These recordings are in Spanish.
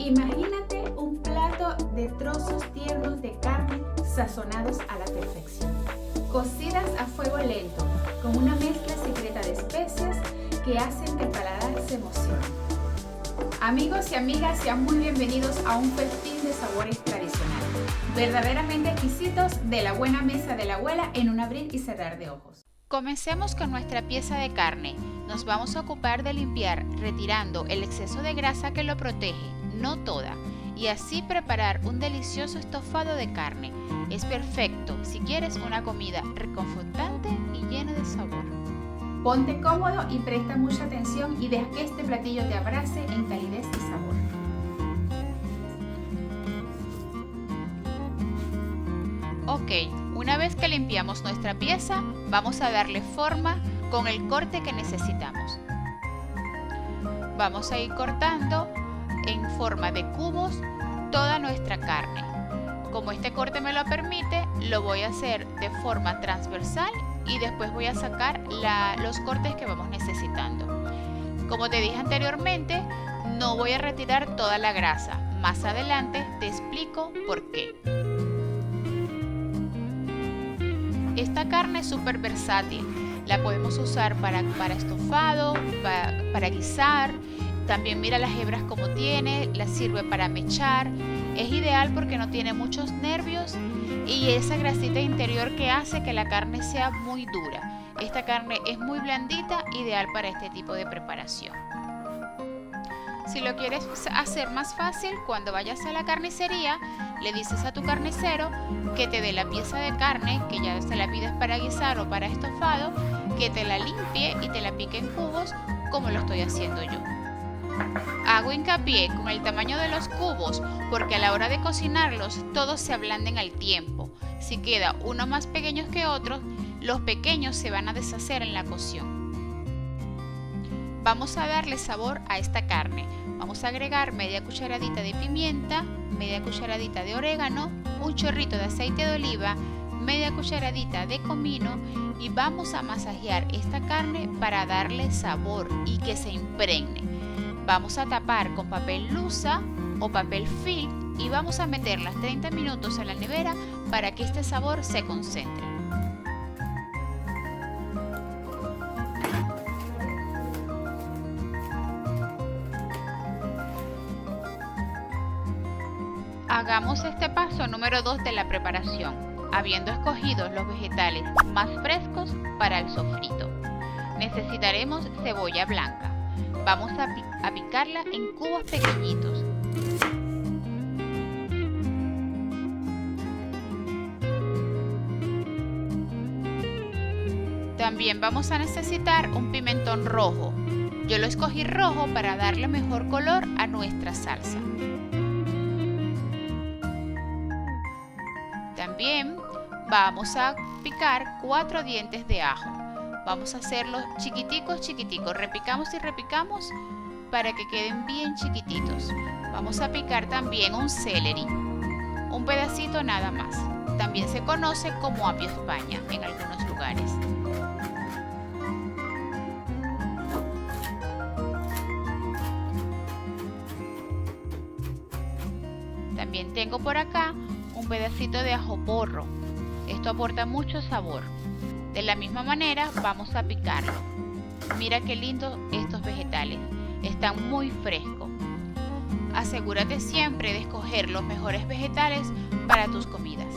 Imagínate un plato de trozos tiernos de carne sazonados a la perfección, cocidas a fuego lento, con una mezcla secreta de especias que hacen que el paladar se emocione. Amigos y amigas, sean muy bienvenidos a un festín de sabores tradicional, verdaderamente exquisitos de la buena mesa de la abuela en un abrir y cerrar de ojos. Comencemos con nuestra pieza de carne. Nos vamos a ocupar de limpiar, retirando el exceso de grasa que lo protege, no toda, y así preparar un delicioso estofado de carne. Es perfecto si quieres una comida reconfortante y llena de sabor. Ponte cómodo y presta mucha atención y deja que este platillo te abrace en calidez y sabor. Ok, una vez que limpiamos nuestra pieza, vamos a darle forma con el corte que necesitamos. Vamos a ir cortando en forma de cubos toda nuestra carne. Como este corte me lo permite, lo voy a hacer de forma transversal y después voy a sacar los cortes que vamos necesitando. Como te dije anteriormente, no voy a retirar toda la grasa. Más adelante te explico por qué. Esta carne es súper versátil. La podemos usar para estofado, para guisar. También mira las hebras como tiene, la sirve para mechar. Es ideal porque no tiene muchos nervios y esa grasita interior que hace que la carne sea muy dura. Esta carne es muy blandita, ideal para este tipo de preparación. Si lo quieres hacer más fácil, cuando vayas a la carnicería, le dices a tu carnicero que te dé la pieza de carne, que ya se la pides para guisar o para estofado, que te la limpie y te la pique en cubos como lo estoy haciendo yo. Hago hincapié con el tamaño de los cubos porque a la hora de cocinarlos todos se ablanden al tiempo. Si queda uno más pequeño que otro, los pequeños se van a deshacer en la cocción. Vamos a darle sabor a esta carne. Vamos a agregar media cucharadita de pimienta, media cucharadita de orégano, un chorrito de aceite de oliva, media cucharadita de comino y vamos a masajear esta carne para darle sabor y que se impregne. Vamos a tapar con papel lusa o papel film y vamos a meterlas 30 minutos en la nevera para que este sabor se concentre. Hagamos este paso número 2 de la preparación, habiendo escogido los vegetales más frescos para el sofrito. Necesitaremos cebolla blanca. Vamos a picarla en cubos pequeñitos. También vamos a necesitar un pimentón rojo. Yo lo escogí rojo para darle mejor color a nuestra salsa. También vamos a picar 4 dientes de ajo. Vamos a hacerlos chiquiticos, repicamos y repicamos para que queden bien chiquititos. Vamos a picar también un celery, un pedacito nada más. También se conoce como apio España en algunos lugares. También tengo por acá un pedacito de ajo porro. Esto aporta mucho sabor. De la misma manera vamos a picarlo. Mira qué lindos estos vegetales. Están muy frescos. Asegúrate siempre de escoger los mejores vegetales para tus comidas.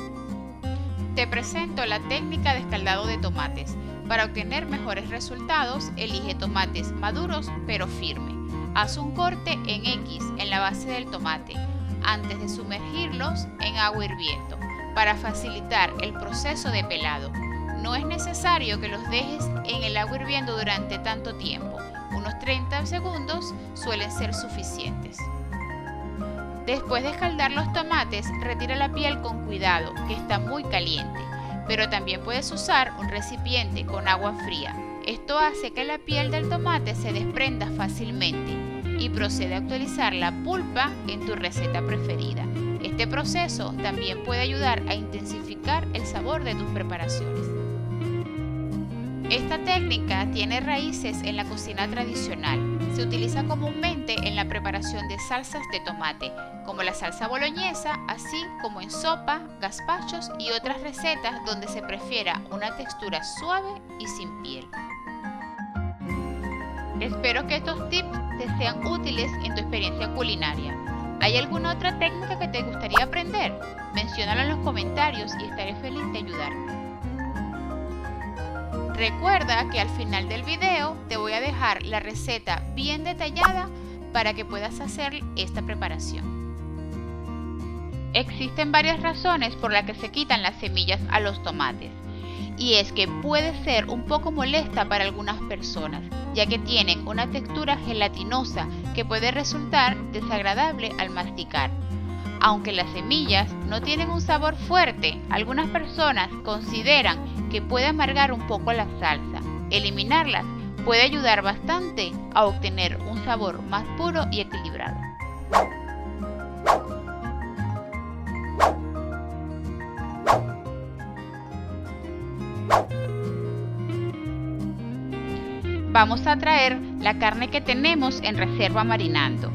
Te presento la técnica de escaldado de tomates. Para obtener mejores resultados, elige tomates maduros pero firmes. Haz un corte en X en la base del tomate antes de sumergirlos en agua hirviendo para facilitar el proceso de pelado. No es necesario que los dejes en el agua hirviendo durante tanto tiempo. Unos 30 segundos suelen ser suficientes. Después de escaldar los tomates, retira la piel con cuidado, que está muy caliente. Pero también puedes usar un recipiente con agua fría. Esto hace que la piel del tomate se desprenda fácilmente y procede a utilizar la pulpa en tu receta preferida. Este proceso también puede ayudar a intensificar el sabor de tus preparaciones. Esta técnica tiene raíces en la cocina tradicional. Se utiliza comúnmente tomate en la preparación de salsas de tomate, como la salsa boloñesa, así como en sopa, gazpachos y otras recetas donde se prefiera una textura suave y sin piel. Espero que estos tips te sean útiles en tu experiencia culinaria. ¿Hay alguna otra técnica que te gustaría aprender? Menciónalo en los comentarios y estaré feliz de ayudarte. Recuerda que al final del video te voy a dejar la receta bien detallada para que puedas hacer esta preparación. Existen varias razones por las que se quitan las semillas a los tomates, y es que puede ser un poco molesta para algunas personas, ya que tienen una textura gelatinosa que puede resultar desagradable al masticar. Aunque las semillas no tienen un sabor fuerte, algunas personas consideran que puede amargar un poco la salsa. Eliminarlas puede ayudar bastante a obtener un sabor más puro y equilibrado. Vamos a traer la carne que tenemos en reserva marinando.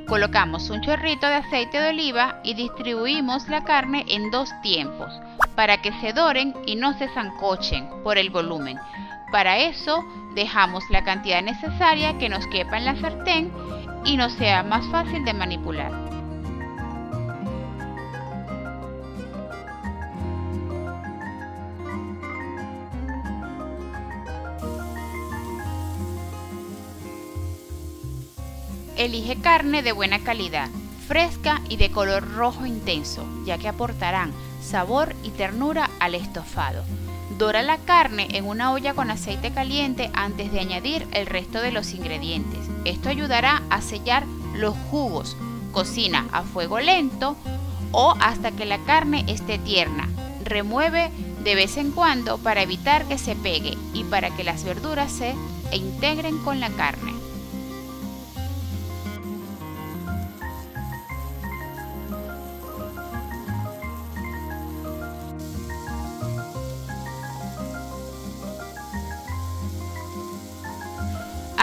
Colocamos un chorrito de aceite de oliva y distribuimos la carne en 2 tiempos para que se doren y no se sancochen por el volumen. Para eso dejamos la cantidad necesaria que nos quepa en la sartén y nos sea más fácil de manipular. Elige carne de buena calidad, fresca y de color rojo intenso, ya que aportarán sabor y ternura al estofado. Dora la carne en una olla con aceite caliente antes de añadir el resto de los ingredientes. Esto ayudará a sellar los jugos. Cocina a fuego lento o hasta que la carne esté tierna. Remueve de vez en cuando para evitar que se pegue y para que las verduras se integren con la carne.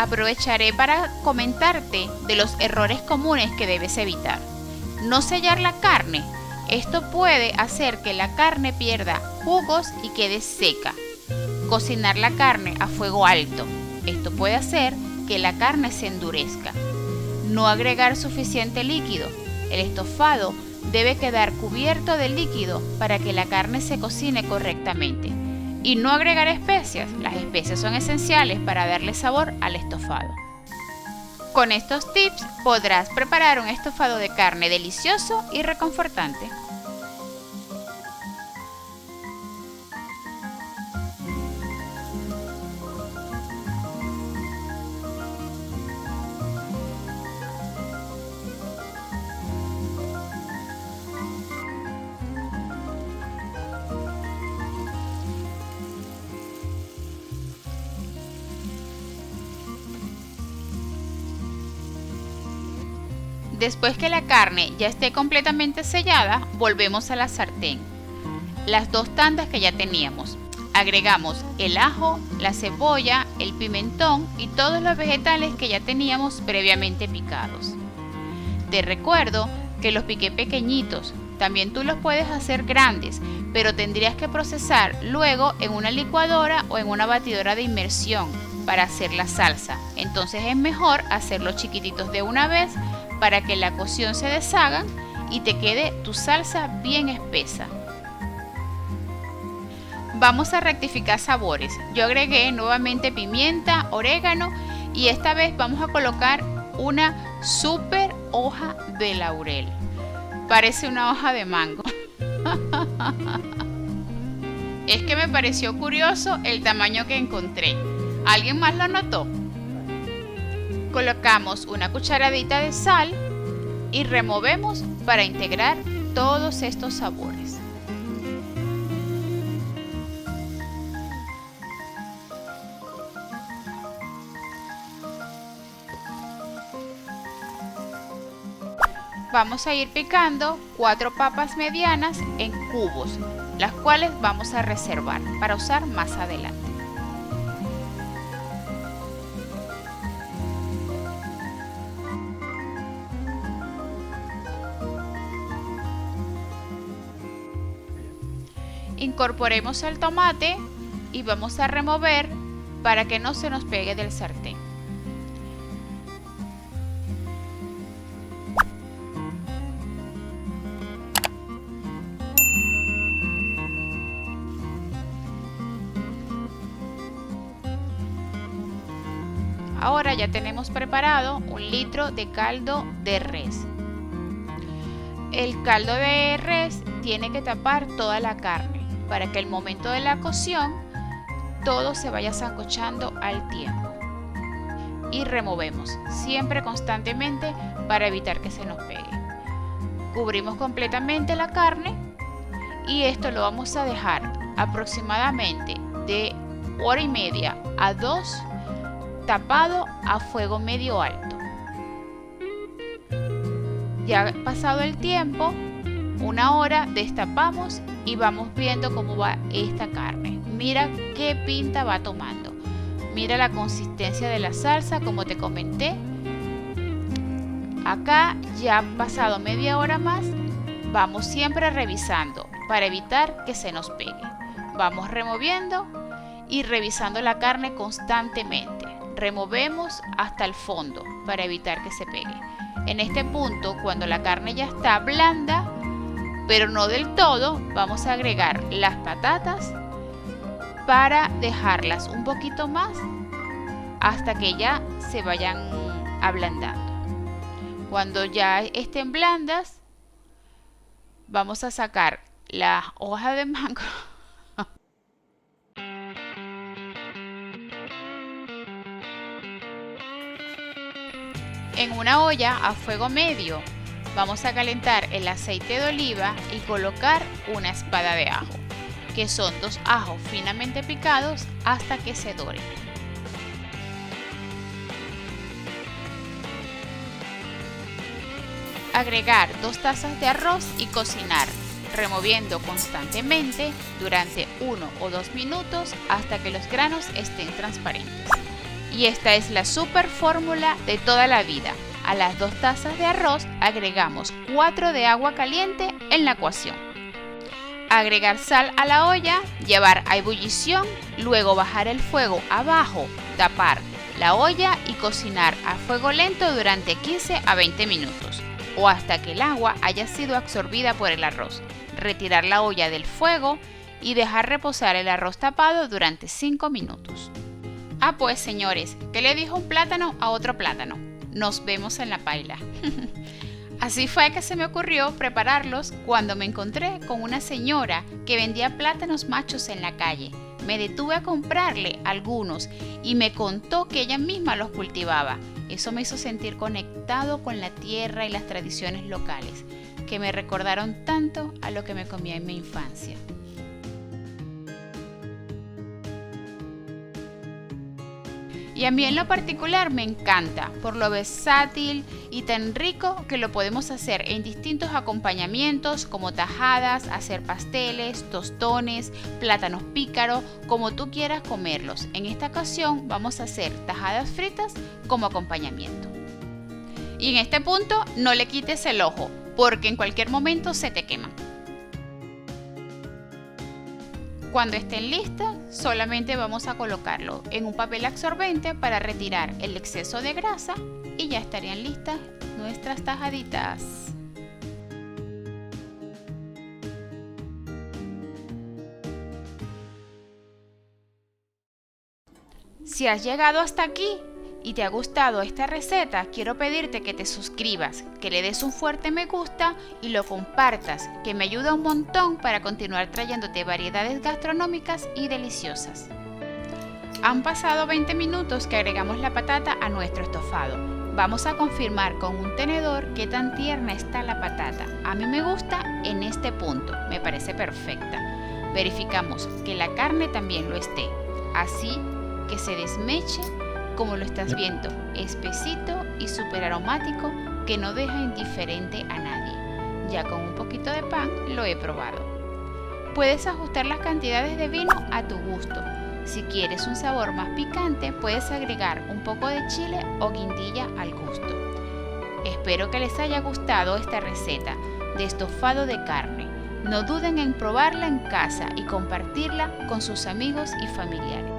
Aprovecharé para comentarte de los errores comunes que debes evitar. No sellar la carne. Esto puede hacer que la carne pierda jugos y quede seca. Cocinar la carne a fuego alto. Esto puede hacer que la carne se endurezca. No agregar suficiente líquido. El estofado debe quedar cubierto de líquido para que la carne se cocine correctamente. Y no agregar especias. Las especias son esenciales para darle sabor al estofado. Con estos tips podrás preparar un estofado de carne delicioso y reconfortante. Después que la carne ya esté completamente sellada, volvemos a la sartén. Las 2 tandas que ya teníamos. Agregamos el ajo, la cebolla, el pimentón y todos los vegetales que ya teníamos previamente picados. Te recuerdo que los piqué pequeñitos. También tú los puedes hacer grandes, pero tendrías que procesar luego en una licuadora o en una batidora de inmersión para hacer la salsa. Entonces es mejor hacerlos chiquititos de una vez para que la cocción se deshaga y te quede tu salsa bien espesa. Vamos a rectificar sabores. Yo agregué nuevamente pimienta, orégano y esta vez vamos a colocar una super hoja de laurel. Parece una hoja de mango. Es que me pareció curioso el tamaño que encontré. ¿Alguien más lo notó? Colocamos una cucharadita de sal y removemos para integrar todos estos sabores. Vamos a ir picando 4 papas medianas en cubos, las cuales vamos a reservar para usar más adelante. Incorporemos el tomate y vamos a remover para que no se nos pegue del sartén. Ahora ya tenemos preparado 1 litro de caldo de res. El caldo de res tiene que tapar toda la carne para que al momento de la cocción todo se vaya sancochando al tiempo. Y removemos siempre constantemente para evitar que se nos pegue. Cubrimos completamente la carne y esto lo vamos a dejar aproximadamente de 1h30 a 2 tapado a fuego medio alto. Ya pasado el tiempo, 1 hora, destapamos y vamos viendo cómo va esta carne. Mira qué pinta va tomando. Mira la consistencia de la salsa, como te comenté. Acá ya ha pasado media hora más. Vamos siempre revisando para evitar que se nos pegue. Vamos removiendo y revisando la carne constantemente. Removemos hasta el fondo para evitar que se pegue. En este punto, cuando la carne ya está blanda, pero no del todo, vamos a agregar las patatas para dejarlas un poquito más hasta que ya se vayan ablandando. Cuando ya estén blandas, vamos a sacar las hojas de mango. En una olla a fuego medio vamos a calentar el aceite de oliva y colocar una espada de ajo, que son 2 ajos finamente picados hasta que se doren. Agregar 2 tazas de arroz y cocinar, removiendo constantemente durante 1 o 2 minutos hasta que los granos estén transparentes. Y esta es la super fórmula de toda la vida. A las 2 tazas de arroz agregamos 4 de agua caliente en la cocción. Agregar sal a la olla, llevar a ebullición, luego bajar el fuego a bajo, tapar la olla y cocinar a fuego lento durante 15 a 20 minutos o hasta que el agua haya sido absorbida por el arroz. Retirar la olla del fuego y dejar reposar el arroz tapado durante 5 minutos. Ah, pues señores, ¿qué le dijo un plátano a otro plátano? Nos vemos en la paila. Así fue que se me ocurrió prepararlos cuando me encontré con una señora que vendía plátanos machos en la calle. Me detuve a comprarle algunos y me contó que ella misma los cultivaba. Eso me hizo sentir conectado con la tierra y las tradiciones locales, que me recordaron tanto a lo que me comía en mi infancia. Y a mí en lo particular me encanta por lo versátil y tan rico que lo podemos hacer en distintos acompañamientos como tajadas, hacer pasteles, tostones, plátanos pícaros, como tú quieras comerlos. En esta ocasión vamos a hacer tajadas fritas como acompañamiento. Y en este punto no le quites el ojo porque en cualquier momento se te queman. Cuando estén listas, solamente vamos a colocarlo en un papel absorbente para retirar el exceso de grasa y ya estarían listas nuestras tajaditas. Si has llegado hasta aquí y te ha gustado esta receta, quiero pedirte que te suscribas, que le des un fuerte me gusta y lo compartas, que me ayuda un montón para continuar trayéndote variedades gastronómicas y deliciosas. Han pasado 20 minutos que agregamos la patata a nuestro estofado. Vamos a confirmar con un tenedor qué tan tierna está la patata. A mí me gusta en este punto, me parece perfecta. Verificamos que la carne también lo esté, así que se desmeche como lo estás viendo, espesito y súper aromático que no deja indiferente a nadie. Ya con un poquito de pan lo he probado. Puedes ajustar las cantidades de vino a tu gusto. Si quieres un sabor más picante, puedes agregar un poco de chile o guindilla al gusto. Espero que les haya gustado esta receta de estofado de carne. No duden en probarla en casa y compartirla con sus amigos y familiares.